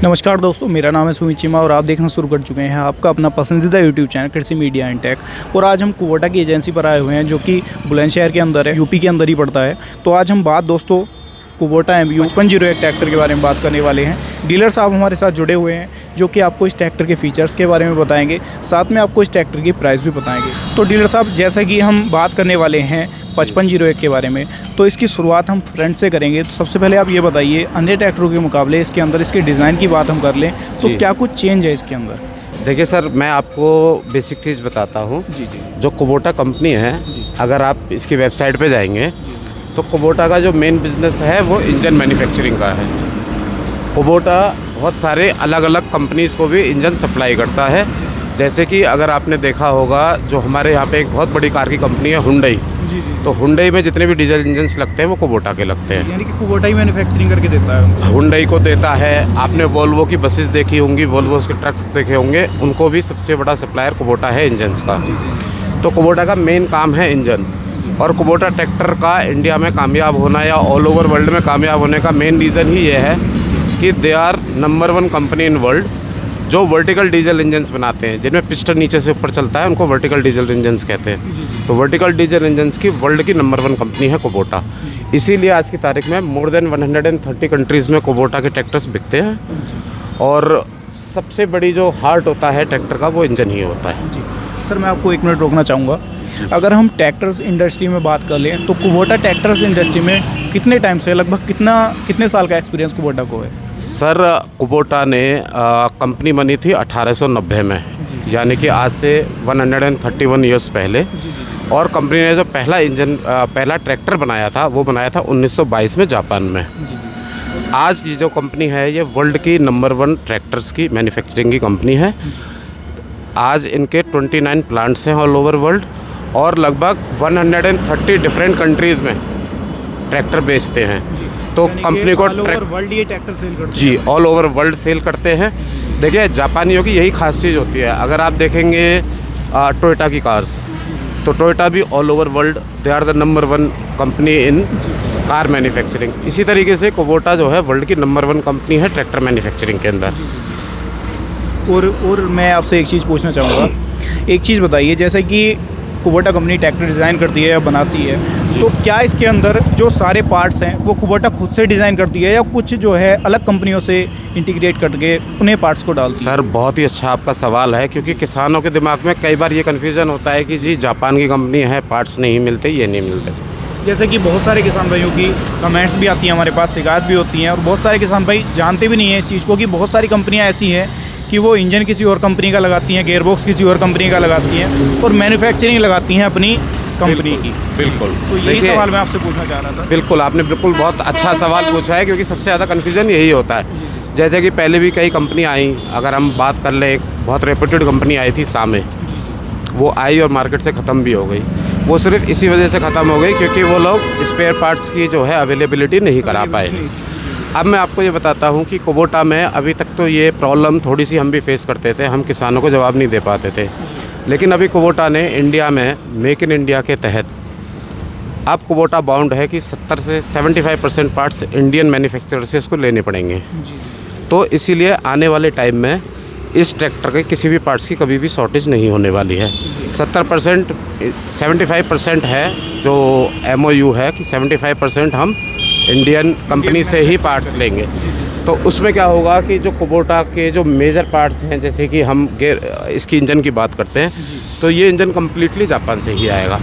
नमस्कार दोस्तों, मेरा नाम है सुमित चीमा और आप देखना शुरू कर चुके हैं आपका अपना पसंदीदा यूट्यूब चैनल कृषि मीडिया एंड टेक। और आज हम कुबोटा की एजेंसी पर आए हुए हैं जो कि बुलंदशहर के अंदर है, यूपी के अंदर ही पड़ता है। तो आज हम बात दोस्तों कुबोटा MU 5501 ट्रैक्टर के बारे में बात करने वाले हैं। डीलर साहब हमारे साथ जुड़े हुए हैं जो कि आपको इस ट्रैक्टर के फीचर्स के बारे में बताएंगे, साथ में आपको इस ट्रैक्टर की प्राइस भी बताएंगे। तो डीलर साहब, जैसा कि हम बात करने वाले हैं 5501 के बारे में, तो इसकी शुरुआत हम फ्रंट से करेंगे। तो सबसे पहले आप ये बताइए, अन्य ट्रैक्टरों के मुकाबले इसके अंदर इसके डिज़ाइन की बात हम कर लें तो क्या कुछ चेंज है इसके अंदर? देखिए सर, मैं आपको बेसिक चीज़ बताता हूँ। जी। जो कुबोटा कंपनी है, अगर आप इसकी वेबसाइट पे जाएंगे तो कुबोटा का जो मेन बिज़नेस है वो इंजन मैन्युफैक्चरिंग का है। कुबोटा बहुत सारे अलग अलग कंपनीज़ को भी इंजन सप्लाई करता है। जैसे कि अगर आपने देखा होगा, जो हमारे यहाँ पे एक बहुत बड़ी कार की कंपनी है हुंडई, तो हुंडई में जितने भी डीजल इंजन्स लगते हैं वो कुबोटा के लगते हैं। यानी कि कुबोटा ही मैन्युफैक्चरिंग करके देता है। हुंडई को देता है। आपने वोल्वो की बसेस देखी होंगी, वोल्वो के ट्रक्स देखे होंगे, उनको भी सबसे बड़ा सप्लायर कुबोटा है इंजन्स का। तो कुबोटा का मेन काम है इंजन। और कुबोटा ट्रैक्टर का इंडिया में कामयाब होना या ऑल ओवर वर्ल्ड में कामयाब होने का मेन रीज़न ही ये है कि they are number 1 company in world जो वर्टिकल डीजल इंजन्स बनाते हैं, जिनमें पिस्टन नीचे से ऊपर चलता है, उनको वर्टिकल डीजल इंजन्स कहते हैं। तो वर्टिकल डीजल इंजन्स की वर्ल्ड की नंबर 1 कंपनी है कुबोटा। इसीलिए आज की तारीख में मोर देन 130 कंट्रीज़ में कुबोटा के ट्रैक्टर्स बिकते हैं। और सबसे बड़ी जो हार्ट होता है ट्रैक्टर का, वो इंजन ही होता है। सर, मैं आपको 1 मिनट रोकना चाहूँगा। अगर हम ट्रैक्टर्स इंडस्ट्री में बात कर लें तो कुबोटा ट्रैक्टर्स इंडस्ट्री में कितने टाइम से, लगभग कितने साल का एक्सपीरियंस कुबोटा को है? सर, कुबोटा ने कंपनी बनी थी 1890 में, यानी कि आज से 131 ईयर्स पहले। और कंपनी ने जो पहला ट्रैक्टर बनाया था वो बनाया था 1922 में जापान में। आज ये जो कंपनी है ये वर्ल्ड की नंबर 1 ट्रैक्टर्स की मैन्युफैक्चरिंग की कंपनी है। आज इनके 29 प्लांट्स हैं ऑल ओवर वर्ल्ड और लगभग 130 डिफरेंट कंट्रीज़ में ट्रैक्टर बेचते हैं। तो कंपनी को वर्ल्ड ये ट्रैक्टर सेल करते हैं। जी, ऑल ओवर वर्ल्ड सेल करते हैं। देखिए, जापानियों की यही खास चीज़ होती है। अगर आप देखेंगे टोयोटा की कार्स, तो टोयोटा भी all over world they are the number 1 company in car manufacturing. इसी तरीके से कुबोटा जो है वर्ल्ड की नंबर 1 कंपनी है ट्रैक्टर मैन्युफैक्चरिंग के अंदर। और मैं आपसे एक चीज़ पूछना चाहूँगा। एक चीज़ बताइए, जैसे कि कुबोटा कंपनी ट्रैक्टर डिज़ाइन करती है या बनाती है, तो क्या इसके अंदर जो सारे पार्ट्स हैं वो कुबोटा खुद से डिज़ाइन करती है या कुछ जो है अलग कंपनियों से इंटीग्रेट करके उन्हें पार्ट्स को डालती है? सर, बहुत ही अच्छा आपका सवाल है, क्योंकि किसानों के दिमाग में कई बार ये कन्फ्यूज़न होता है कि जी जापान की कंपनी है, पार्ट्स नहीं मिलते, ये नहीं मिलते। जैसे कि बहुत सारे किसान भाइयों की कमेंट्स भी आती हैं, हमारे पास शिकायत भी होती हैं, और बहुत सारे किसान भाई जानते भी नहीं हैं इस चीज़ को कि बहुत सारी कंपनियाँ ऐसी हैं कि वो इंजन किसी और कंपनी का लगाती हैं, गेयरबॉक्स किसी और कंपनी का लगाती हैं और मैन्युफैक्चरिंग लगाती हैं अपनी कंपनी की। बिल्कुल। तो यही सवाल मैं आपसे पूछना चाह रहा था। बिल्कुल, आपने बिल्कुल बहुत अच्छा सवाल पूछा है, क्योंकि सबसे ज़्यादा कन्फ्यूज़न यही होता है। जैसे कि पहले भी कई कंपनी आई, अगर हम बात कर लें, एक बहुत रेप्यूटेड कंपनी आई थी सामे, वो आई और मार्केट से ख़त्म भी हो गई। वो सिर्फ इसी वजह से ख़त्म हो गई क्योंकि वो लोग स्पेयर पार्ट्स की जो है अवेलेबिलिटी नहीं करा पाए। अब मैं आपको ये बताता हूँ कि कुबोटा में अभी तक तो ये प्रॉब्लम थोड़ी सी हम भी फेस करते थे, हम किसानों को जवाब नहीं दे पाते थे। लेकिन अभी कुबोटा ने इंडिया में मेक इन इंडिया के तहत अब कुबोटा बाउंड है कि 70 से 75% पार्ट्स इंडियन मैन्युफैक्चरर से इसको लेने पड़ेंगे। तो इसीलिए आने वाले टाइम में इस ट्रैक्टर के किसी भी पार्ट्स की कभी भी शॉर्टेज नहीं होने वाली है। 75% है जो MOU है कि 75% हम इंडियन कंपनी से ही पार्ट्स लेंगे। तो उसमें क्या होगा कि जो कुबोटा के जो मेजर पार्ट्स हैं, जैसे कि हम इसकी इंजन की बात करते हैं, तो ये इंजन कम्प्लीटली जापान से ही आएगा।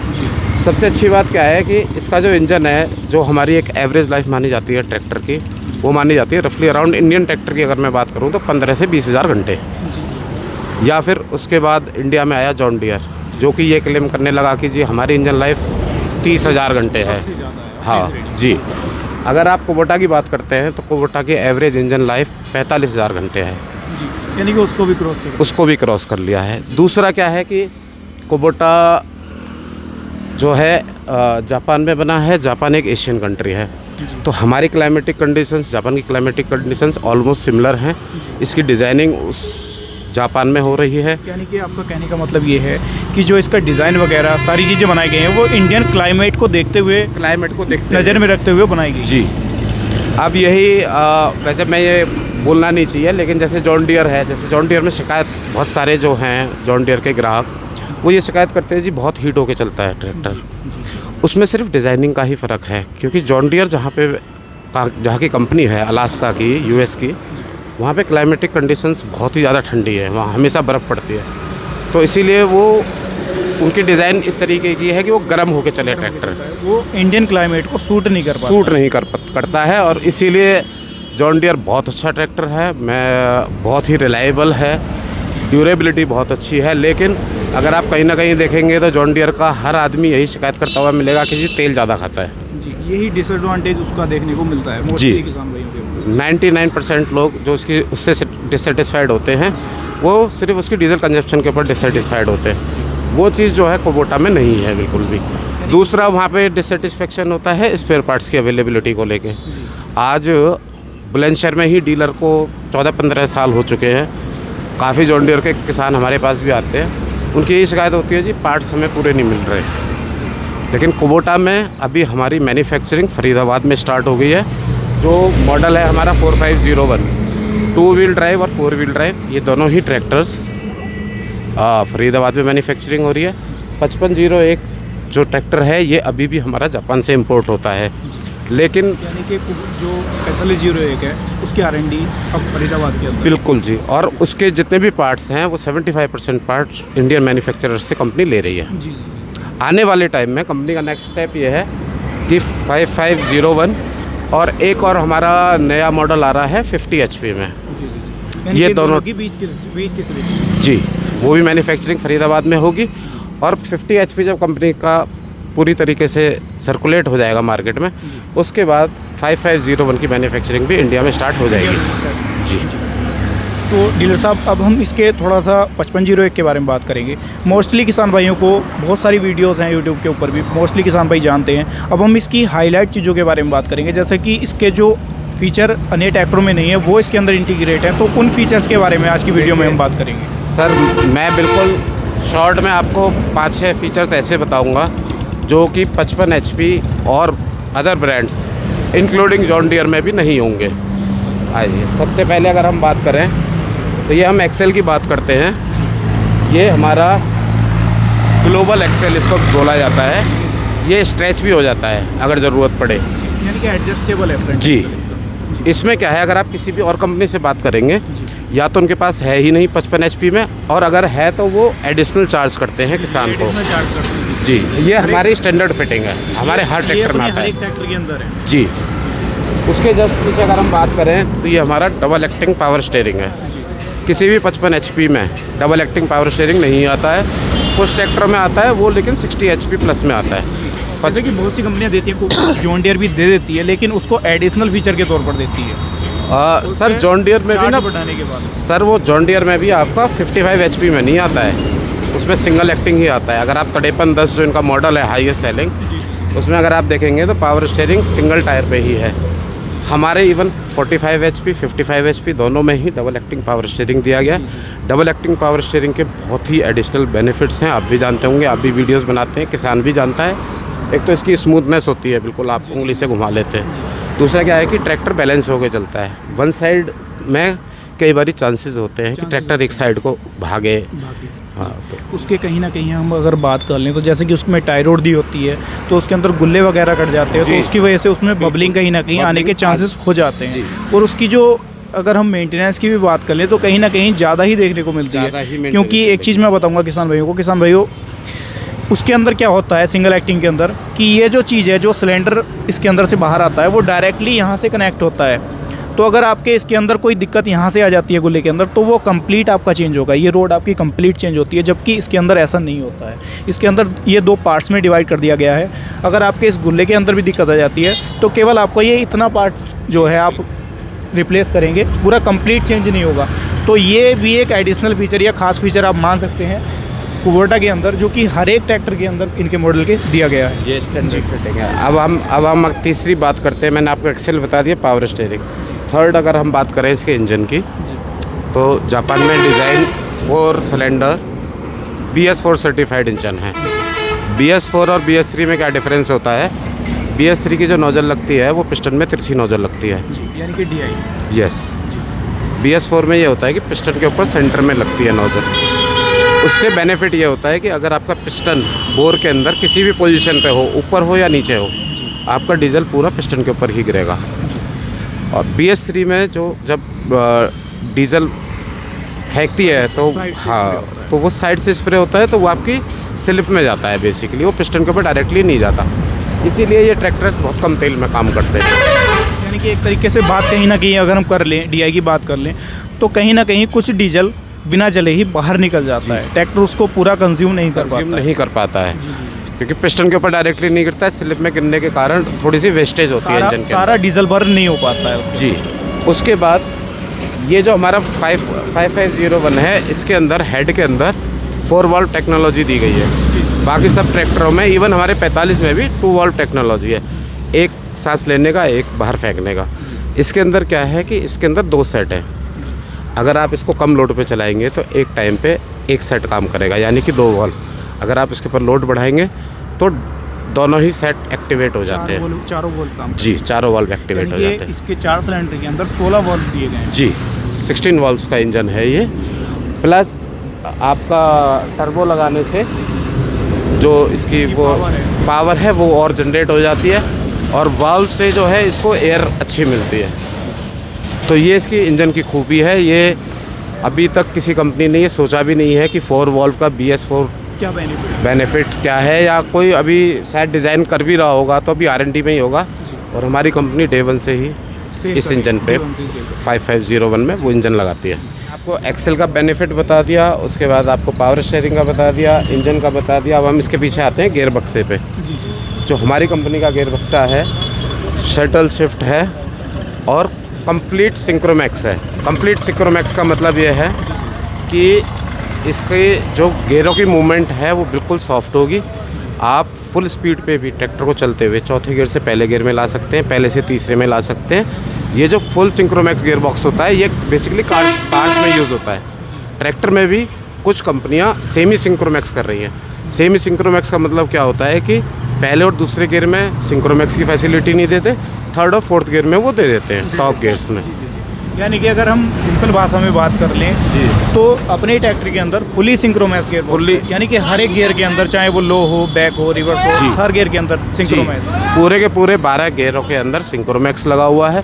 सबसे अच्छी बात क्या है कि इसका जो इंजन है, जो हमारी एक एवरेज लाइफ मानी जाती है ट्रैक्टर की, वो मानी जाती है रफली अराउंड इंडियन ट्रैक्टर की अगर मैं बात करूँ तो 15 से 20 हज़ार घंटे। या फिर उसके बाद इंडिया में आया जॉन डियर, जो कि ये क्लेम करने लगा कि जी हमारी इंजन लाइफ 30,000 घंटे है। हाँ जी। अगर आप कुबोटा की बात करते हैं तो कुबोटा की एवरेज इंजन लाइफ 45,000 घंटे है। यानी कि उसको भी क्रॉस कर लिया है। दूसरा क्या है कि कुबोटा जो है जापान में बना है। जापान एक एशियन कंट्री है, तो हमारी क्लाइमेटिक कंडीशंस जापान की क्लाइमेटिक कंडीशंस ऑलमोस्ट सिमिलर हैं। इसकी डिज़ाइनिंग उस जापान में हो रही है। यानी कि आपका कहने का मतलब ये है कि जो इसका डिज़ाइन वगैरह सारी चीज़ें बनाई गई हैं वो इंडियन क्लाइमेट को देखते हुए नज़र में रखते हुए बनाई गई। जी। अब यही वैसे मैं ये बोलना नहीं चाहिए, लेकिन जैसे जॉन डियर है, जैसे जॉन डियर में शिकायत बहुत सारे जो हैं जॉन डियर के ग्राहक, वो ये शिकायत करते हैं जी बहुत हीट होके चलता है ट्रैक्टर। उसमें सिर्फ डिज़ाइनिंग का ही फ़र्क है, क्योंकि जॉन डियर जहाँ की कंपनी है अलास्का की, यूएस की, वहाँ पे क्लाइमेटिक कंडीशंस बहुत ही ज़्यादा ठंडी है, वहाँ हमेशा बर्फ़ पड़ती है, तो इसीलिए वो उनकी डिज़ाइन इस तरीके की है कि वो गर्म होके चले ट्रैक्टर, वो इंडियन क्लाइमेट को सूट नहीं करता है। और इसीलिए जॉन डियर बहुत अच्छा ट्रैक्टर है, मैं बहुत ही रिलायबल है, ड्यूरेबिलिटी बहुत अच्छी है। लेकिन अगर आप कहीं ना कहीं देखेंगे तो जॉन डियर का हर आदमी यही शिकायत करता हुआ मिलेगा कि जी तेल ज़्यादा खाता है जी, यही डिसएडवांटेज उसका देखने को मिलता है मोस्टली किसान भाइयों के। 99% लोग जो उससे डिससेटिस्फाइड होते हैं, वो सिर्फ उसकी डीजल कंजप्शन के ऊपर डिससेटिस्फाइड होते हैं। वो चीज़ जो है कुबोटा में नहीं है बिल्कुल भी। दूसरा, वहाँ पे डिससेटिस्फेक्शन होता है स्पेयर पार्ट्स की अवेलेबिलिटी को लेके। आज बुलंदशहर में ही डीलर को 14-15 साल हो चुके हैं, काफ़ी जॉन डियर के किसान हमारे पास भी आते हैं, उनकी यही शिकायत होती है जी पार्ट्स हमें पूरे नहीं मिल रहे। लेकिन कुबोटा में अभी हमारी मैन्युफैक्चरिंग फरीदाबाद में स्टार्ट हो गई है। जो मॉडल है हमारा 4501, 2 व्हील ड्राइव और 4 व्हील ड्राइव, ये दोनों ही ट्रैक्टर्स फरीदाबाद में मैन्युफैक्चरिंग हो रही है। 5501 जो ट्रैक्टर है ये अभी भी हमारा जापान से इंपोर्ट होता है, लेकिन यानी कि जो 4501 है उसकी R&D अब फरीदाबाद के अंदर। बिल्कुल जी, और उसके जितने भी पार्ट्स हैं वो 75% पार्ट्स इंडियन मैन्युफैक्चरर्स से कंपनी ले रही है। जी। आने वाले टाइम में कंपनी का नेक्स्ट स्टेप ये है कि 5501 और एक और हमारा नया मॉडल आ रहा है 50 HP में। ये दोनों की बीच की सिलेक्शन जी, वो भी मैन्युफैक्चरिंग फरीदाबाद में होगी। और 50 HP जब कंपनी का पूरी तरीके से सर्कुलेट हो जाएगा मार्केट में, उसके बाद 5501 की मैन्युफैक्चरिंग भी इंडिया में स्टार्ट हो जाएगी जी। तो डीलर साहब, अब हम इसके थोड़ा सा 5501 के बारे में बात करेंगे। मोस्टली किसान भाइयों को बहुत सारी वीडियोस हैं यूट्यूब के ऊपर भी, मोस्टली किसान भाई जानते हैं। अब हम इसकी हाईलाइट चीज़ों के बारे में बात करेंगे, जैसे कि इसके जो फीचर अन्य ट्रैक्टरों में नहीं है वो इसके अंदर इंटीग्रेट है, तो उन फीचर्स के बारे में आज की वीडियो में हम बात करेंगे। सर, मैं बिल्कुल शॉर्ट में आपको 5-6 फीचर्स ऐसे बताऊंगा जो कि 55 HP और other brands including John Deere में भी नहीं होंगे। आइए, सबसे पहले अगर हम बात करें तो ये हम एक्सेल की बात करते हैं। ये हमारा ग्लोबल एक्सेल इसको बोला जाता है। ये स्ट्रेच भी हो जाता है अगर ज़रूरत पड़े, यानी कि एडजस्टेबल है जी। इसमें क्या है, अगर आप किसी भी और कंपनी से बात करेंगे, या तो उनके पास है ही नहीं 55 HP में, और अगर है तो वो एडिशनल चार्ज करते हैं किसान को जी। ये हमारी स्टैंडर्ड फिटिंग है, हमारे हर ट्रैक्टर में आता है ट्रैक्टर के अंदर है जी। उसके जस्ट पीछे अगर हम बात करें तो ये हमारा डबल एक्टिंग पावर स्टीयरिंग है। किसी भी 55 HP में डबल एक्टिंग पावर स्टीयरिंग नहीं आता है, कुछ ट्रैक्टर में आता है वो, लेकिन 60 HP प्लस में आता है। जैसे कि बहुत सी कंपनियां देती हैं, जॉन डियर भी दे देती है, लेकिन उसको एडिशनल फीचर के तौर पर देती है। सर जॉन डियर में भी ना बढ़ाने के बाद सर, वो जॉन डियर में भी आपका 55 HP में नहीं आता है, उसमें सिंगल एक्टिंग ही आता है। अगर आप 5310 जो इनका मॉडल है हाईएस्ट सेलिंग, उसमें अगर आप देखेंगे तो पावर स्टीयरिंग सिंगल टायर पे ही है। हमारे इवन 45 HP 55 HP दोनों में ही डबल एक्टिंग पावर स्टीयरिंग दिया गया है। डबल एक्टिंग पावर स्टीयरिंग के बहुत ही एडिशनल बेनिफिट्स हैं, आप भी जानते होंगे, आप भी वीडियोस बनाते हैं, किसान भी जानता है। एक तो इसकी स्मूथनेस होती है, बिल्कुल आप उंगली से घुमा लेते हैं। दूसरा क्या है कि ट्रैक्टर बैलेंस होकर चलता है। वन साइड में कई बार चांसेस होते हैं कि ट्रैक्टर एक साइड को भागे। हाँ, तो उसके कहीं ना कहीं हम अगर बात कर लें तो जैसे कि उसमें टायरोड दी होती है, तो उसके अंदर गुल्ले वगैरह कट जाते हैं, तो उसकी वजह से उसमें बबलिंग कहीं ना कहीं आने के चांसेस हो जाते हैं। और उसकी जो अगर हम मेंटेनेंस की भी बात कर लें तो कहीं ना कहीं ज़्यादा ही देखने को मिलती है। क्योंकि एक चीज़ मैं बताऊँगा किसान भाइयों, उसके अंदर क्या होता है सिंगल एक्टिंग के अंदर, कि ये जो चीज़ है, जो सिलेंडर इसके अंदर से बाहर आता है, वो डायरेक्टली यहाँ से कनेक्ट होता है। तो अगर आपके इसके अंदर कोई दिक्कत यहाँ से आ जाती है गुल्ले के अंदर, तो वो कंप्लीट आपका चेंज होगा, ये रोड आपकी कंप्लीट चेंज होती है। जबकि इसके अंदर ऐसा नहीं होता है। इसके अंदर ये 2 पार्ट्स में डिवाइड कर दिया गया है। अगर आपके इस गुल्ले के अंदर भी दिक्कत आ जाती है तो केवल आपको ये इतना पार्ट्स जो है आप रिप्लेस करेंगे, पूरा कंप्लीट चेंज नहीं होगा। तो ये भी एक एडिशनल फीचर या ख़ास फीचर आप मान सकते हैं कुबोटा के अंदर, जो कि हर एक ट्रैक्टर के अंदर इनके मॉडल के दिया गया है। ये स्टैंडर्ड फिटिंग है। अब हम तीसरी बात करते हैं। मैंने आपको एक्सेल बता दिया, पावर स्टीयरिंग। थर्ड अगर हम बात करें इसके इंजन की, तो जापान में design 4 cylinder BS4 certified engine है। BS4 और BS3 में क्या डिफरेंस होता है? BS3 की जो नोजल लगती है वो पिस्टन में तिरछी नोजल लगती है, यानी कि DI। यस। BS4 में ये होता है कि पिस्टन के ऊपर सेंटर में लगती है नोजल। उससे बेनिफिट ये होता है कि अगर आपका पिस्टन बोर के अंदर किसी भी पोजीशन पे हो, ऊपर हो या नीचे हो, आपका डीजल पूरा पिस्टन के ऊपर ही गिरेगा। और BS3 में जो जब डीजल फेंकती है तो हाँ, तो वो साइड से स्प्रे होता है, तो वो आपकी स्लिप में जाता है बेसिकली, वो पिस्टन के ऊपर डायरेक्टली नहीं जाता। इसीलिए ये ट्रैक्टर्स बहुत कम तेल में काम करते हैं। यानी कि एक तरीके से बात कहीं ना कहीं अगर हम कर लें, DI की बात कर लें, तो कहीं ना कहीं कुछ डीजल बिना जले ही बाहर निकल जाता है, ट्रैक्टर उसको पूरा कंज्यूम नहीं कर पाता है। क्योंकि पिस्टन के ऊपर डायरेक्टली नहीं गिरता है, स्लिप में गिरने के कारण थोड़ी सी वेस्टेज होती है इंजन के सारा डीजल बर्न नहीं हो पाता है उसके। जी। उसके बाद ये जो हमारा 5501 है, इसके अंदर हेड के अंदर 4 वाल्व टेक्नोलॉजी दी गई है। बाकी सब ट्रैक्टरों में, इवन हमारे 45 में भी 2 वाल्व टेक्नोलॉजी है, एक सांस लेने का, एक बाहर फेंकने का। इसके अंदर क्या है कि इसके अंदर 2 सेट है। अगर आप इसको कम लोड पे चलाएंगे तो एक टाइम पे एक सेट काम करेगा, यानी कि 2 वाल्व। अगर आप इसके ऊपर लोड बढ़ाएंगे तो दोनों ही सेट एक्टिवेट हो जाते हैं। चारों वाल्व काम जी, चारों वाल्व एक्टिवेट हो जाते हैं। इसके 4 सिलेंडर के अंदर 16 वाल्व दिए गए हैं। जी, 16 वाल्व्स का इंजन है ये। प्लस आपका टर्बो लगाने से जो इसकी वो पावर है वो और जनरेट हो जाती है, और वाल्व से जो है इसको एयर अच्छी मिलती है। तो ये इसकी इंजन की खूबी है। ये अभी तक किसी कंपनी ने ये सोचा भी नहीं है कि 4 वाल्व का BS4 क्या बेनिफिट क्या है, या कोई अभी शायद डिज़ाइन कर भी रहा होगा तो अभी R&D में ही होगा। और हमारी कंपनी डे 1 से ही इस इंजन पे 5501 में वो इंजन लगाती है। आपको एक्सेल का बेनिफिट बता दिया, उसके बाद आपको पावर स्टीयरिंग का बता दिया, इंजन का बता दिया। अब हम इसके पीछे आते हैं गियर बक्से पे। जो हमारी कंपनी का गियर बक्सा है, शटल शिफ्ट है और कंप्लीट सिंक्रोमैक्स है। कंप्लीट सिंक्रोमैक्स का मतलब ये है कि इसके जो गियरों की मूवमेंट है वो बिल्कुल सॉफ्ट होगी। आप फुल स्पीड पे भी ट्रैक्टर को चलते हुए चौथे गियर से पहले गियर में ला सकते हैं, पहले से तीसरे में ला सकते हैं। ये जो फुल सिंक्रोमैक्स गियर बॉक्स होता है, ये बेसिकली कार्स में यूज़ होता है। ट्रैक्टर में भी कुछ कंपनियां सेमी सिंक्रोमैक्स कर रही हैं। सेमी सिंक्रोमैक्स का मतलब क्या होता है कि पहले और दूसरे गियर में सिंक्रोमैक्स की फैसिलिटी नहीं देते, थर्ड और फोर्थ गियर में वो दे देते हैं, टॉप गियर्स में। यानी कि अगर हम सिंपल भाषा में बात कर लें जी, तो अपने ट्रैक्टर के अंदर फुली सिंक्रोमैक्स गियर, फुल्ली, यानी कि हर एक गियर के अंदर, चाहे वो लो हो, बैक हो, रिवर्स हो, हर गियर के अंदर सिंक्रोमैक्स। पूरे के पूरे 12 गियरों के अंदर सिंक्रोमैक्स लगा हुआ है।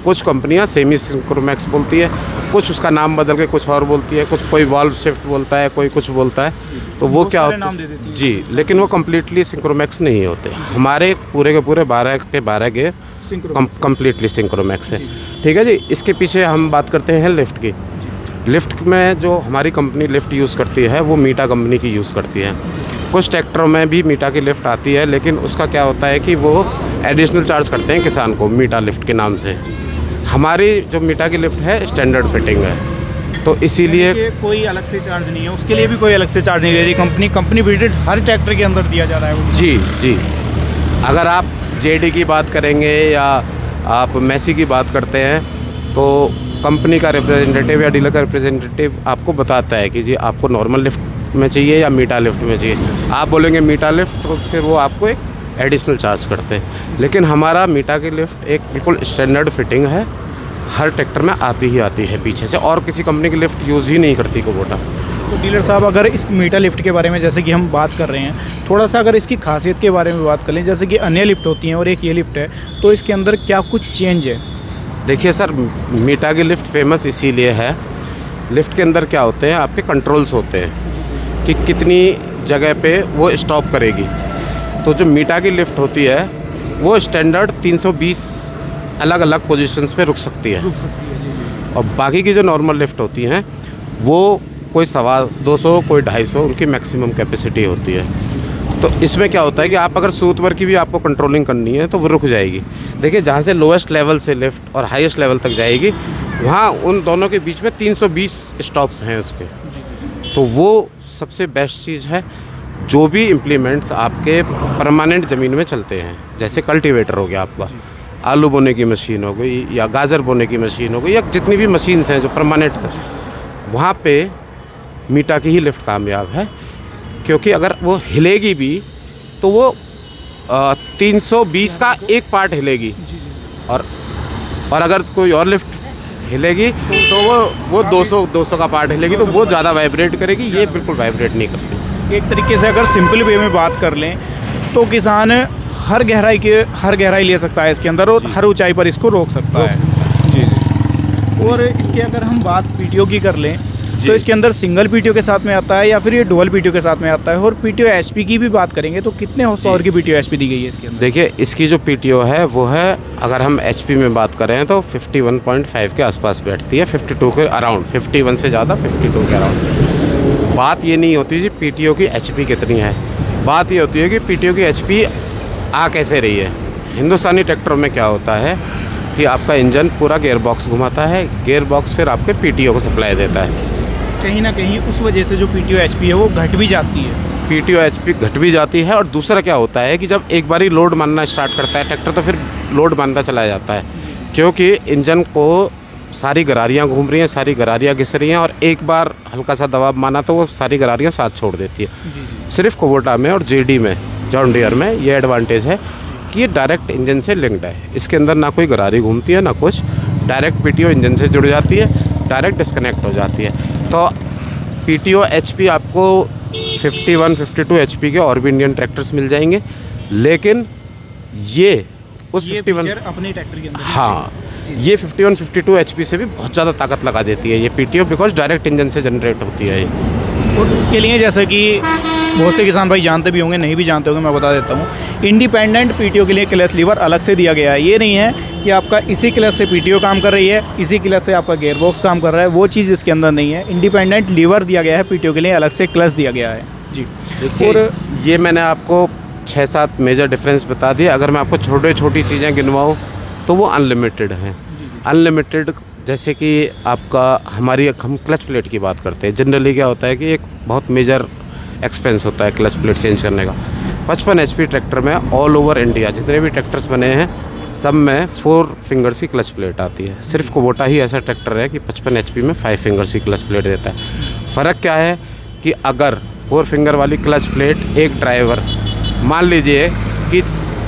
कुछ कंपनियां सेमी सिंक्रोमैक्स बोलती है, कुछ उसका नाम बदल के कुछ और बोलती है, कुछ कोई वाल्व शिफ्ट बोलता है, कोई कुछ बोलता है। तो वो क्या होता है जी, लेकिन वो कम्प्लीटली सिंक्रोमैक्स नहीं होते। हमारे पूरे के पूरे 12 के 12 गियर कम्प्लीटली सिंक्रोमैक्स है। ठीक है जी। इसके पीछे हम बात करते हैं लिफ्ट की। लिफ्ट में जो हमारी कंपनी लिफ्ट यूज़ करती है वो मीटा कंपनी की यूज़ करती है। कुछ ट्रैक्टरों में भी मीटा की लिफ्ट आती है, लेकिन उसका क्या होता है कि वो एडिशनल चार्ज करते हैं किसान को मीटा लिफ्ट के नाम से। हमारी जो मीटा की लिफ्ट है स्टैंडर्ड फिटिंग है, तो इसीलिए कोई अलग से चार्ज नहीं है, उसके लिए भी कोई अलग से चार्ज नहीं ले रही कंपनी फिटेड हर ट्रैक्टर के अंदर दिया जा रहा है। जी जी। अगर आप JD की बात करेंगे या आप मैसी की बात करते हैं तो कंपनी का रिप्रेजेंटेटिव या डीलर का रिप्रेजेंटेटिव आपको बताता है कि जी आपको नॉर्मल लिफ्ट में चाहिए या मीटा लिफ्ट में चाहिए। आप बोलेंगे मीटा लिफ्ट तो फिर वो आपको एक एडिशनल चार्ज करते हैं। लेकिन हमारा मीटा की लिफ्ट एक बिल्कुल स्टैंडर्ड फिटिंग है, हर ट्रैक्टर में आती ही आती है पीछे से, और किसी कंपनी की लिफ्ट यूज़ ही नहीं करती कुबोटा। तो डीलर साहब, अगर इस मीटा लिफ्ट के बारे में जैसे कि हम बात कर रहे हैं, थोड़ा सा अगर इसकी खासियत के बारे में बात कर लें, जैसे कि अन्य लिफ्ट होती हैं और एक ये लिफ्ट है, तो इसके अंदर क्या कुछ चेंज है? देखिए सर, मीटा की लिफ्ट फेमस इसीलिए है, लिफ्ट के अंदर क्या होते हैं, आपके कंट्रोल्स होते हैं कि कितनी जगह पे वो स्टॉप करेगी। तो जो मीटा की लिफ्ट होती है वो स्टैंडर्ड 320 अलग अलग पोजीशंस पे रुक सकती है। और बाकी की जो नॉर्मल लिफ्ट होती हैं वो कोई 250 कोई 250 उनकी मैक्सिमम कैपेसिटी होती है। तो इसमें क्या होता है कि आप अगर सूत भर की भी आपको कंट्रोलिंग करनी है तो वो रुक जाएगी। देखिए, जहाँ से लोएस्ट लेवल से लिफ्ट और हाईएस्ट लेवल तक जाएगी, वहाँ उन दोनों के बीच में 320 स्टॉप्स हैं उसके। तो वो सबसे बेस्ट चीज़ है। जो भी इम्प्लीमेंट्स आपके परमानेंट ज़मीन में चलते हैं, जैसे कल्टीवेटर हो गया आपका, आलू बोने की मशीन हो गई या गाजर बोने की मशीन हो गई, या जितनी भी मशीन्स हैं जो परमानेंट, वहाँ पे मीटा की ही लिफ्ट कामयाब है। क्योंकि अगर वो हिलेगी भी तो वो 320 का एक पार्ट हिलेगी, और अगर कोई और लिफ्ट हिलेगी तो वो 200 का पार्ट हिलेगी तो वो ज़्यादा वाइब्रेट करेगी, ये बिल्कुल वाइब्रेट नहीं करती। एक तरीके से अगर सिंपल वे में बात कर लें तो किसान हर गहराई ले सकता है इसके अंदर और हर ऊंचाई पर इसको रोक सकता है। जी। और इसके अगर हम बात पीटीओ की कर लें तो इसके अंदर सिंगल पीटीओ के साथ में आता है या फिर ये डुअल पीटीओ के साथ में आता है? और पीटीओ एचपी की भी बात करेंगे तो कितने हॉर्स पावर की पीटीओ एचपी दी गई है इसके अंदर? देखिए, इसकी जो पीटीओ है वो है, अगर हम एचपी में बात करें तो 51.5 के आसपास बैठती है, 52 के अराउंड, 51 से ज़्यादा 52 के अराउंड। बात ये नहीं होती जी पीटीओ की एचपी कितनी है, बात ये होती है कि पीटीओ की एचपी आ कैसे रही है। हिंदुस्तानी ट्रैक्टरों में क्या होता है कि आपका इंजन पूरा गियर बॉक्स घुमाता है, गियर बॉक्स फिर आपके पीटीओ को सप्लाई देता है। कहीं ना कहीं उस वजह से जो पीटीओ एचपी है वो घट भी जाती है। पीटीओ एचपी घट भी जाती है। और दूसरा क्या होता है कि जब एक बारी लोड मारना स्टार्ट करता है ट्रैक्टर तो फिर लोड मारता चला जाता है, क्योंकि इंजन को सारी गरारियाँ घूम रही हैं, सारी गरारियाँ घिस रही हैं, और एक बार हल्का सा दबाव माना तो वो सारी गरारियाँ साथ छोड़ देती है। सिर्फ कुबोटा में और जेडी में, जॉन डियर में ये एडवांटेज है कि ये डायरेक्ट इंजन से लिंक्ड है। इसके अंदर ना कोई गरारी घूमती है ना कुछ, डायरेक्ट पीटीओ इंजन से जुड़ जाती है, डायरेक्ट डिस्कनेक्ट हो जाती है। तो पीटीओ एचपी आपको 51-52 एचपी के और भी इंडियन ट्रैक्टर्स मिल जाएंगे, लेकिन ये उस 51 अपने ट्रैक्टर के अंदर, हाँ, ये 51-52 एचपी से भी बहुत ज़्यादा ताकत लगा देती है ये पीटीओ, बिकॉज डायरेक्ट इंजन से जनरेट होती है ये। और उसके लिए जैसा कि बहुत से किसान भाई जानते भी होंगे, नहीं भी जानते होंगे, मैं बता देता हूँ, इंडिपेंडेंट पीटीओ के लिए क्लच लीवर अलग से दिया गया है। ये नहीं है कि आपका इसी क्लच से पीटीओ काम कर रही है, इसी क्लच से आपका गियर बॉक्स काम कर रहा है, वो चीज़ इसके अंदर नहीं है। इंडिपेंडेंट लीवर दिया गया है पीटीओ के लिए, अलग से क्लच दिया गया है। जी। और ये मैंने आपको 6-7 मेजर डिफरेंस बता दिए। अगर मैं आपको छोटी चीज़ें गिनवाऊँ तो वो अनलिमिटेड हैं। अनलिमिटेड जैसे कि आपका हम क्लच प्लेट की बात करते हैं। जनरली क्या होता है कि एक बहुत मेजर एक्सपेंस होता है क्लच प्लेट चेंज करने का। 55 एचपी ट्रैक्टर में ऑल ओवर इंडिया जितने भी ट्रैक्टर्स बने हैं सब में 4 फिंगर्स की क्लच प्लेट आती है। सिर्फ कुबोटा ही ऐसा ट्रैक्टर है कि 55 एचपी में 5 फिंगर्स की क्लच प्लेट देता है। फ़र्क क्या है कि अगर 4 फिंगर वाली क्लच प्लेट एक ड्राइवर मान लीजिए कि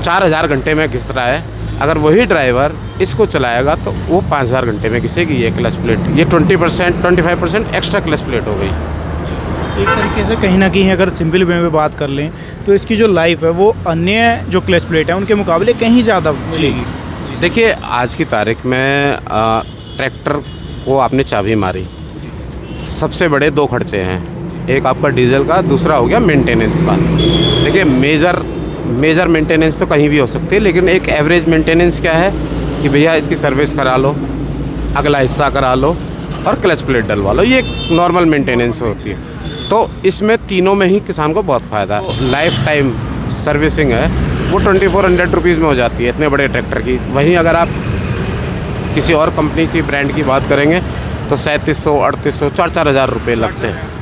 4000 घंटे में घिस रहा है, अगर वही ड्राइवर इसको चलाएगा तो वो 5000 घंटे में घिसेगी ये क्लच प्लेट। ये 25% एक्स्ट्रा क्लच प्लेट हो गई। एक तरीके से कहीं ना कहीं अगर सिंपल वे में बात कर लें तो इसकी जो लाइफ है वो अन्य जो क्लच प्लेट है उनके मुकाबले कहीं ज़्यादा मिलेगी। देखिए, आज की तारीख में ट्रैक्टर को आपने चाबी मारी, सबसे बड़े 2 खर्चे हैं, एक आपका डीजल का, दूसरा हो गया मेंटेनेंस का। देखिए, मेजर मेंटेनेंस तो कहीं भी हो सकती है, लेकिन एक एवरेज मेंटेनेंस क्या है कि भैया इसकी सर्विस करा लो, अगला हिस्सा करा लो और क्लच प्लेट डलवा लो, ये एक नॉर्मल मेंटेनेंस होती है। तो इसमें तीनों में ही किसान को बहुत फ़ायदा है। लाइफ टाइम सर्विसिंग है वो 2400 रुपीज़ में हो जाती है इतने बड़े ट्रैक्टर की। वहीं अगर आप किसी और कंपनी की ब्रांड की बात करेंगे तो 3700, 3800, 4-4 हज़ार रुपये लगते हैं।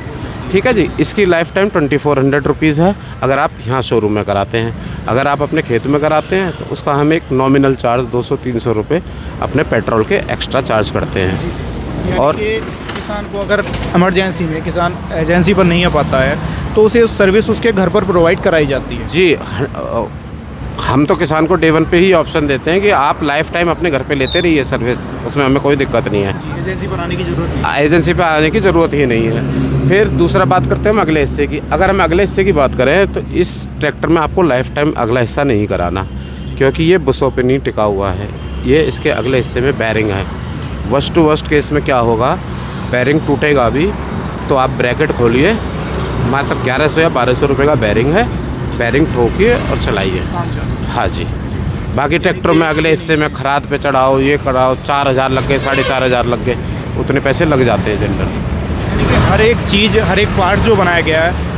ठीक है जी, इसकी लाइफ टाइम 2400 रुपीज़ है अगर आप यहाँ शोरूम में कराते हैं। अगर आप अपने खेत में कराते हैं तो उसका हम एक नॉमिनल चार्ज 200-300 रुपये अपने पेट्रोल के एक्स्ट्रा चार्ज करते हैं। और किसान को अगर इमरजेंसी में किसान एजेंसी पर नहीं आ पाता है तो उसे सर्विस उसके घर पर प्रोवाइड कराई जाती है। जी, हम तो किसान को डे 1 पे ही ऑप्शन देते हैं कि आप लाइफ टाइम अपने घर पे लेते रहिए सर्विस, उसमें हमें कोई दिक्कत नहीं है। एजेंसी पर आने की ज़रूरत नहीं, एजेंसी पे आने की ज़रूरत ही नहीं है। फिर दूसरा बात करते हैं हम अगले हिस्से की। अगर हम अगले हिस्से की बात करें तो इस ट्रैक्टर में आपको लाइफ टाइम अगला हिस्सा नहीं कराना, क्योंकि ये बुशों पे नहीं टिका हुआ है। ये इसके अगले हिस्से में बैरिंग है। वर्स्ट टू वर्स्ट केस में क्या होगा, बैरिंग टूटेगा भी तो आप ब्रैकेट खोलिए, मात्र 1100 या 1200 रुपये का बैरिंग है, बैरिंग ठोकिए और चलाइए। हाँ जी। बाकी ट्रैक्टरों में अगले हिस्से में खराद पे चढ़ाओ, ये कराओ, 4000 लग गए, 4500 लग गए, उतने पैसे लग जाते हैं जनरल। यानी कि हर एक चीज़, हर एक पार्ट जो बनाया गया है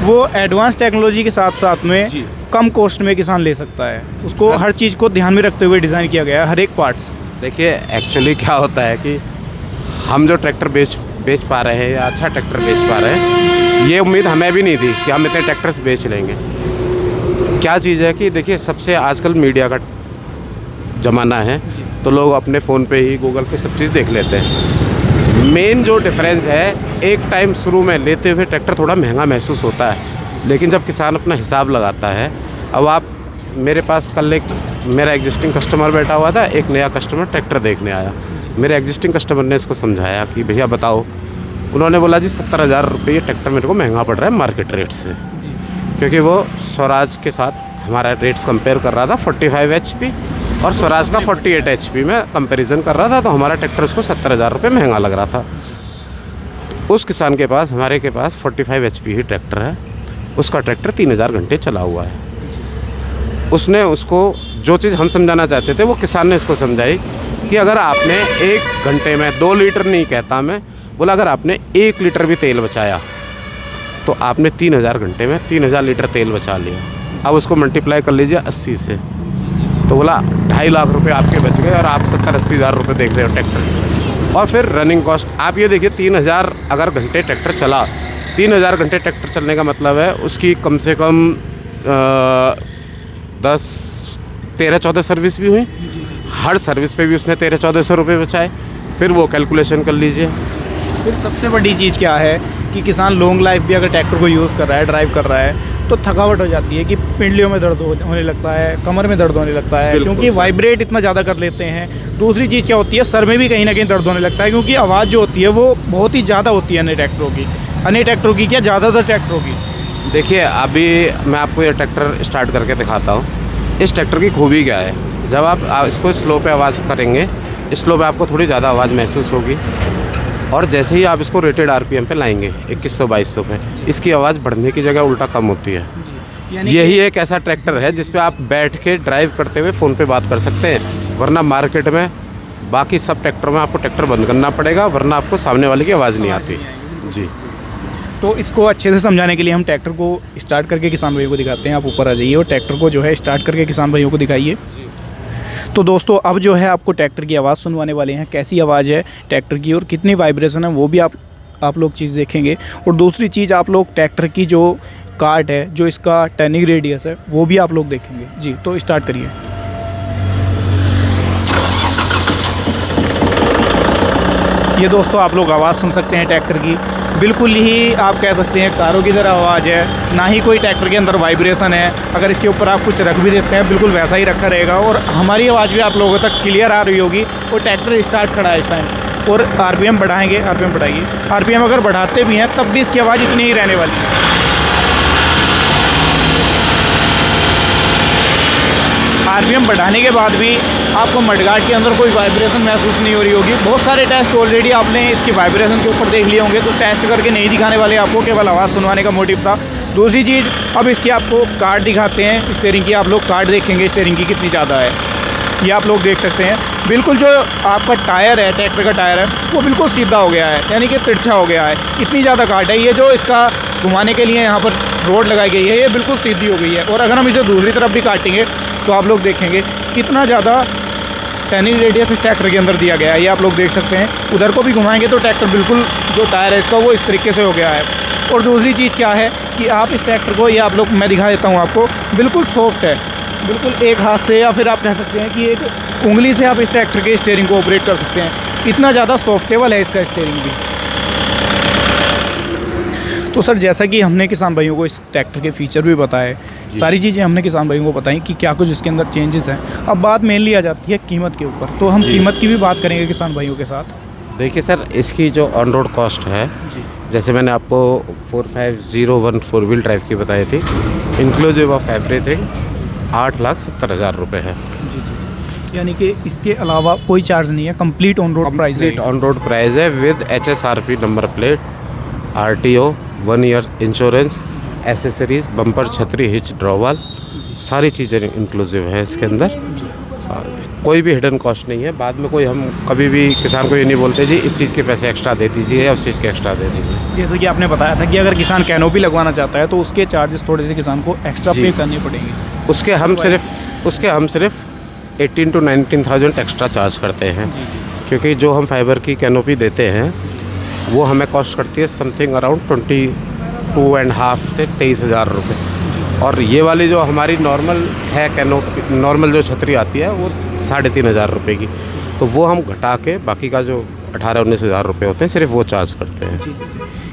वो एडवांस टेक्नोलॉजी के साथ साथ में कम कॉस्ट में किसान ले सकता है। उसको हर चीज़ को ध्यान में रखते हुए डिज़ाइन किया गया है हर एक पार्ट्स। देखिए, एक्चुअली क्या होता है कि हम जो ट्रैक्टर बेच पा रहे हैं या अच्छा ट्रैक्टर बेच पा रहे हैं, ये उम्मीद हमें भी नहीं थी कि हम इतने ट्रैक्टर्स बेच लेंगे। क्या चीज़ है कि देखिए, सबसे आजकल मीडिया का ज़माना है तो लोग अपने फ़ोन पे ही गूगल पे सब चीज़ देख लेते हैं। मेन जो डिफरेंस है, एक टाइम शुरू में लेते हुए ट्रैक्टर थोड़ा महंगा महसूस होता है, लेकिन जब किसान अपना हिसाब लगाता है, अब आप मेरे पास कल एक मेरा एग्जिस्टिंग कस्टमर बैठा हुआ था, एक नया कस्टमर ट्रैक्टर देखने आया, मेरे एग्जिस्टिंग कस्टमर ने इसको समझाया कि भैया बताओ, उन्होंने बोला जी 70,000 रुपये ये ट्रैक्टर मेरे को महंगा पड़ रहा है मार्केट रेट से, क्योंकि वो स्वराज के साथ हमारा रेट्स कंपेयर कर रहा था 45 HP और स्वराज का 48 HP में कंपैरिजन कर रहा था, तो हमारा ट्रैक्टर उसको 70,000 रुपये महंगा लग रहा था। उस किसान के पास, हमारे के पास 45 HP ही ट्रैक्टर है, उसका ट्रैक्टर 3,000 घंटे चला हुआ है। उसने उसको जो चीज़ हम समझाना चाहते थे वो किसान ने इसको समझाई कि अगर आपने 1 घंटे में 2 लीटर नहीं कहता मैं, बोला अगर आपने 1 लीटर भी तेल बचाया तो आपने 3,000 घंटे में 3,000 लीटर तेल बचा लिया। अब उसको मल्टीप्लाई कर लीजिए 80 से, तो बोला 2.5 लाख रुपए आपके बच गए और आप 70-80 हज़ार रुपये देख रहे हो ट्रैक्टर। और फिर रनिंग कॉस्ट आप ये देखिए, 3,000 अगर घंटे ट्रैक्टर चला, 3,000 घंटे ट्रैक्टर चलने का मतलब है उसकी कम से कम 10-13-14 सर्विस भी हुई, हर सर्विस पे भी उसने 1300-1400 रुपये बचाए। फिर वो कैलकुलेशन कर लीजिए। फिर सबसे बड़ी चीज़ क्या है कि किसान लॉन्ग लाइफ भी अगर ट्रैक्टर को यूज़ कर रहा है, ड्राइव कर रहा है, तो थकावट हो जाती है कि पिंडलियों में दर्द होने लगता है, कमर में दर्द होने लगता है, क्योंकि वाइब्रेट इतना ज़्यादा कर लेते हैं। दूसरी चीज़ क्या होती है, सर में भी कहीं ना कहीं दर्द होने लगता है, क्योंकि आवाज़ जो होती है वो बहुत ही ज़्यादा होती है अन्य ट्रैक्टरों की क्या ज़्यादातर ट्रैक्टरों की। देखिए अभी मैं आपको ये ट्रैक्टर स्टार्ट करके दिखाता हूँ। इस ट्रैक्टर की खूबी क्या है, जब आप इसको स्लो पे आवाज़ करेंगे, स्लो पे आपको थोड़ी ज़्यादा आवाज़ महसूस होगी, और जैसे ही आप इसको रेटेड RPM पे लाएंगे 2100-2200 पे, इसकी आवाज़ बढ़ने की जगह उल्टा कम होती है। यही एक ऐसा ट्रैक्टर है जिस पे आप बैठ के ड्राइव करते हुए फ़ोन पे बात कर सकते हैं, वरना मार्केट में बाकी सब ट्रैक्टरों में आपको ट्रैक्टर बंद करना पड़ेगा, वरना आपको सामने वाले की आवाज़ नहीं आती। जी, तो इसको अच्छे से समझाने के लिए हम ट्रैक्टर को स्टार्ट करके किसान भाइयों को दिखाते हैं। आप ऊपर आ जाइए और ट्रैक्टर को जो है स्टार्ट करके किसान भाइयों को दिखाइए। तो दोस्तों अब जो है आपको ट्रैक्टर की आवाज़ सुनवाने वाले हैं, कैसी आवाज़ है ट्रैक्टर की और कितनी वाइब्रेशन है वो भी आप लोग चीज़ देखेंगे। और दूसरी चीज़ आप लोग ट्रैक्टर की जो कार्ट है, जो इसका टर्निंग रेडियस है, वो भी आप लोग देखेंगे। जी, तो स्टार्ट करिए। ये दोस्तों आप लोग आवाज़ सुन सकते हैं ट्रैक्टर की, बिल्कुल ही आप कह सकते हैं कारों की तरह आवाज़ है, ना ही कोई ट्रैक्टर के अंदर वाइब्रेशन है। अगर इसके ऊपर आप कुछ रख भी देते हैं बिल्कुल वैसा ही रखा रहेगा और हमारी आवाज़ भी आप लोगों तक क्लियर आ रही होगी। और ट्रैक्टर स्टार्ट खड़ा है इस टाइम और RPM बढ़ाएंगे, RPM बढ़ाइए। RPM अगर बढ़ाते भी हैं तब भी इसकी आवाज़ इतनी ही रहने वाली है। RPM बढ़ाने के बाद भी आपको मडगार्ड के अंदर कोई वाइब्रेशन महसूस नहीं हो रही होगी। बहुत सारे टेस्ट ऑलरेडी आपने इसकी वाइब्रेशन के ऊपर देख लिए होंगे, तो टेस्ट करके नहीं दिखाने वाले आपको, केवल आवाज़ सुनवाने का मोटिव था। दूसरी चीज़, अब इसकी आपको कार्ड दिखाते हैं स्टीयरिंग की। आप लोग कार्ड देखेंगे स्टीयरिंग की कितनी ज़्यादा है, ये आप लोग देख सकते हैं। बिल्कुल जो आपका टायर है, ट्रैक्टर का टायर है, वो बिल्कुल सीधा हो गया है, यानी कि तिरछा हो गया है। इतनी ज़्यादा काट है। ये जो इसका घुमाने के लिए यहाँ पर रोड लगाई गई है, ये बिल्कुल सीधी हो गई है। और अगर हम इसे दूसरी तरफ भी काटेंगे तो आप लोग देखेंगे कितना ज़्यादा टर्निंग रेडियस इस ट्रैक्टर के अंदर दिया गया है, ये आप लोग देख सकते हैं। उधर को भी घुमाएंगे तो ट्रैक्टर बिल्कुल जो टायर है इसका वो इस तरीके से हो गया है। और दूसरी चीज़ क्या है कि आप इस ट्रैक्टर को, ये आप लोग, मैं दिखा देता हूँ आपको, बिल्कुल सॉफ्ट है। बिल्कुल एक हाथ से या फिर आप कह सकते हैं कि एक उंगली से आप इस ट्रैक्टर के स्टीयरिंग को ऑपरेट कर सकते हैं। इतना ज़्यादा सॉफ्टेबल है इसका स्टीयरिंग भी। तो सर जैसा कि हमने किसान भाइयों को इस ट्रैक्टर के फीचर भी बताए, सारी चीज़ें हमने किसान भाइयों को बताई कि क्या कुछ इसके अंदर चेंजेस हैं। अब बात मेनली आ जाती है कीमत के ऊपर, तो हम कीमत की भी बात करेंगे किसान भाइयों के साथ। देखिए सर, इसकी जो ऑन रोड कॉस्ट है, जैसे मैंने आपको 4501 4 व्हील ड्राइव की बताई थी, इंक्लूसिव ऑफ एवरीथिंग 8,70,000 रुपये है। यानी कि इसके अलावा कोई चार्ज नहीं है, कंप्लीट ऑन रोड प्राइस है। ऑन रोड प्राइस है with HSRP number plate, RTO, 1 year insurance, accessories, bumper, छतरी, हिच, ड्रॉवाल, सारी चीज़ें इंक्लूसिव हैं इसके अंदर। कोई भी हिडन कॉस्ट नहीं है। बाद में कोई, हम कभी भी किसान को ये नहीं बोलते जी इस चीज़ के पैसे एक्स्ट्रा दे दीजिए या उस चीज़ के एक्स्ट्रा दे दीजिए। जैसे कि आपने बताया था कि अगर किसान कैनोपी लगवाना चाहता है तो उसके चार्जेस थोड़े से किसान को एक्स्ट्रा पे करने पड़ेंगे। उसके हम सिर्फ 18,000 to 19,000 एक्स्ट्रा चार्ज करते हैं, क्योंकि जो हम फाइबर की कैनोपी देते हैं वो हमें कॉस्ट करती है समथिंग अराउंड 22.5 से 23,000 रुपये। और ये वाली जो हमारी नॉर्मल है कैनोपी, नॉर्मल जो छतरी आती है वो 3,500 रुपये की, तो वो हम घटा के बाकी का जो 18-19,000 रुपये होते हैं सिर्फ वो चार्ज करते हैं।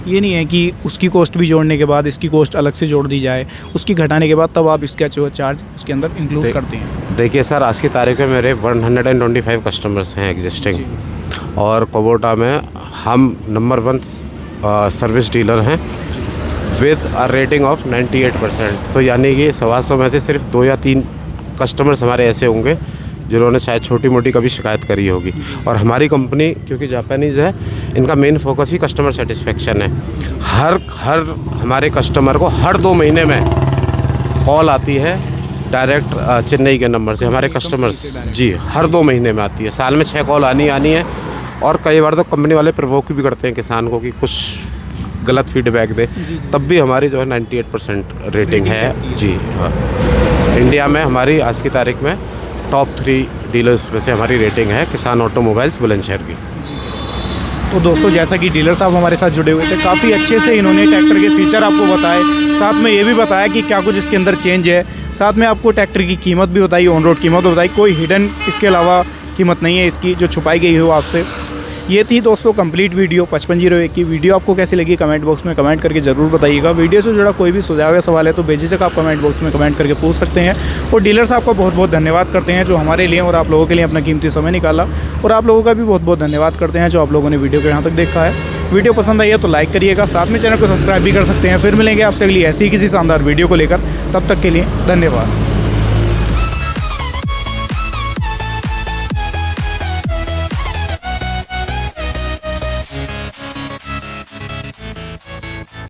ये नहीं है कि उसकी कॉस्ट भी जोड़ने के बाद इसकी कॉस्ट अलग से जोड़ दी जाए, उसकी घटाने के बाद तब आप इसका जो चार्ज उसके अंदर इंक्लूड करते हैं। देखिए सर, आज की तारीख में मेरे 125 कस्टमर्स हैं एग्जिस्टिंग, और कुबोटा में हम नंबर 1 सर्विस डीलर हैं विद अ रेटिंग ऑफ 98%। तो यानी कि 125 में से सिर्फ 2 या 3 कस्टमर्स हमारे ऐसे होंगे जिन्होंने शायद छोटी मोटी कभी शिकायत करी होगी। और हमारी कंपनी क्योंकि जापानीज़ है, इनका मेन फोकस ही कस्टमर सेटिस्फेक्शन है। हर हमारे कस्टमर को हर 2 महीने में कॉल आती है डायरेक्ट चेन्नई के नंबर से। हमारे कस्टमर्स जी हर 2 महीने में आती है, साल में 6 कॉल आनी है। और कई बार तो कंपनी वाले प्रवोक भी करते हैं किसान को कि कुछ गलत फीडबैक दे, तब भी हमारी जो है 98% रेटिंग है जी। हाँ, इंडिया में हमारी आज की तारीख में टॉप 3 डीलर्स में से हमारी रेटिंग है किसान ऑटोमोबाइल्स बुलंदशहर की। तो दोस्तों जैसा कि डीलर साहब हमारे साथ जुड़े हुए थे, काफ़ी अच्छे से इन्होंने ट्रैक्टर के फीचर आपको बताए, साथ में ये भी बताया कि क्या कुछ इसके अंदर चेंज है, साथ में आपको ट्रैक्टर की कीमत भी बताई, ऑन रोड कीमत बताई, कोई हिडन इसके अलावा कीमत नहीं है इसकी जो छुपाई गई हो आपसे। ये थी दोस्तों कंप्लीट वीडियो 5501 की। वीडियो आपको कैसी लगी कमेंट बॉक्स में कमेंट करके ज़रूर बताइएगा। वीडियो से जुड़ा कोई भी सुझाव या सवाल है तो बेझिझक आप कमेंट बॉक्स में कमेंट करके पूछ सकते हैं। और डीलर साहब का बहुत बहुत धन्यवाद करते हैं जो हमारे लिए और आप लोगों के लिए अपना कीमती समय निकाला। और आप लोगों का भी बहुत बहुत धन्यवाद करते हैं जो आप लोगों ने वीडियो को यहाँ तक देखा है। वीडियो पसंद आई है तो लाइक करिएगा, साथ में चैनल को सब्सक्राइब भी कर सकते हैं। फिर मिलेंगे आपसे अगली ऐसी ही किसी शानदार वीडियो को लेकर, तब तक के लिए धन्यवाद।